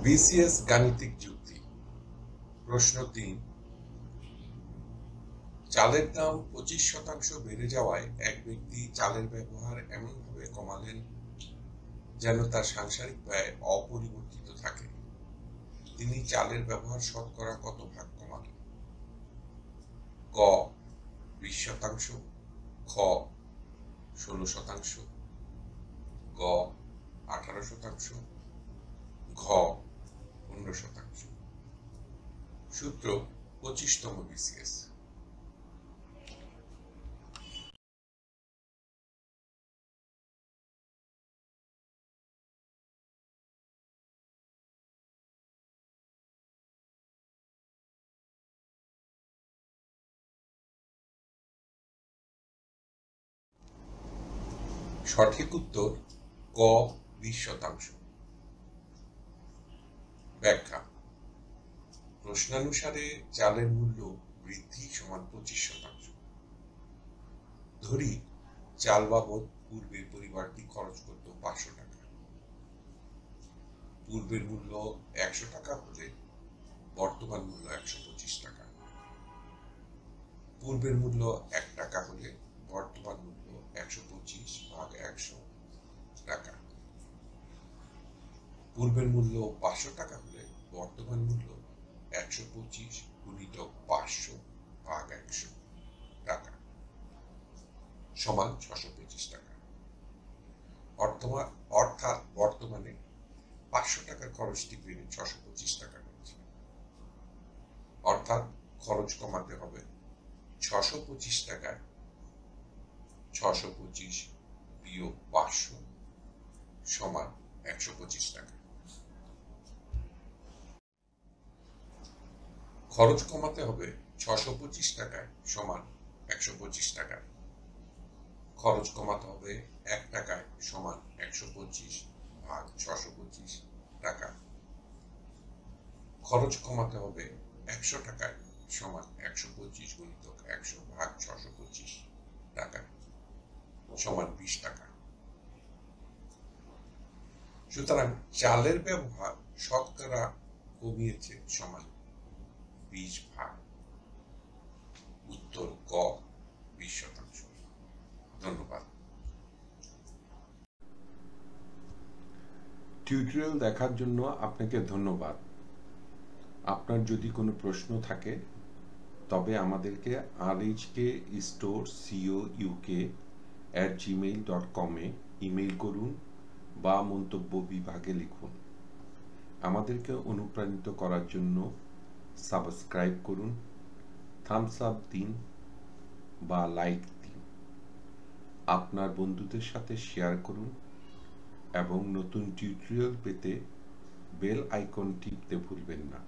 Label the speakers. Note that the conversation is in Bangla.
Speaker 1: বিসিএস গাণিতিক যুক্তি। প্রশ্ন ৩। চালের দাম 25% বেড়ে যাওয়ায় এক ব্যক্তি চালের ব্যবহার এমনভাবে কমালেন যেন তার সাংসারিক ব্যয় অপরিবর্তিত থাকে। তিনি চালের ব্যবহার শতকরা কত ভাগ কমালেন? ক 20%, খ 16%, গ 18%, ঘ 15%। সূত্র 25তম বিসিএস। সঠিক উত্তর ক 20%। ব্যাখ্যা। প্রশ্নানুসারে চালের মূল্য বৃদ্ধি সমান 25%। ধরি চাল বাবদ পূর্বের পরিবারটি খরচ করত 500 টাকা। পূর্বের মূল্য 100 টাকা হলে বর্তমান মূল্য 125 টাকা। পূর্বের মূল্য 1 টাকা হলে বর্তমান মূল্য 125 ভাগ 100 টাকা। পূর্বের মূল্য 500 টাকা হলে বর্তমান মূল্য 125 গুণিতক 500 ভাগ 100 টাকা সমান 625 টাকা। অর্থাৎ বর্তমানে 500 টাকার খরচটি বেড়ে 625 টাকা হয়েছে। অর্থাৎ খরচ কমাতে হবে 625 টাকায় 625 বিয়োগ 500 সমান 125 টাকা। খরচ কমাতে হবে 625 টাকায় সমান 125 টাকায়। খরচ কমাতে হবে 1 টাকায় সমান 125 ভাগ 625 টাকা। খরচ কমাতে হবে 100 টাকায় সমান 125 গুণিতক 100 ভাগ 625 টাকা সমান 20 টাকা। সুতরাং চালের ব্যবহার শতকরা কমিয়েছে সমান 20 ভাগ। উত্তর ক 20%। ধন্যবাদ।
Speaker 2: টিউটোরিয়াল দেখার জন্য আপনাকে ধন্যবাদ। আপনার যদি কোনো প্রশ্ন থাকে তবে আমাদেরকে rhkstorecouk@gmail.com ইমেইল করুন বা মন্তব্য বিভাগে লিখুন। আমাদেরকে অনুপ্রাণিত করার জন্য সাবস্ক্রাইব করুন, থামস আপ দিন বা লাইক দিন। আপনার বন্ধুদের সাথে শেয়ার করুন এবং নতুন টিউটোরিয়াল পেতে বেল আইকন টিপতে ভুলবেন না।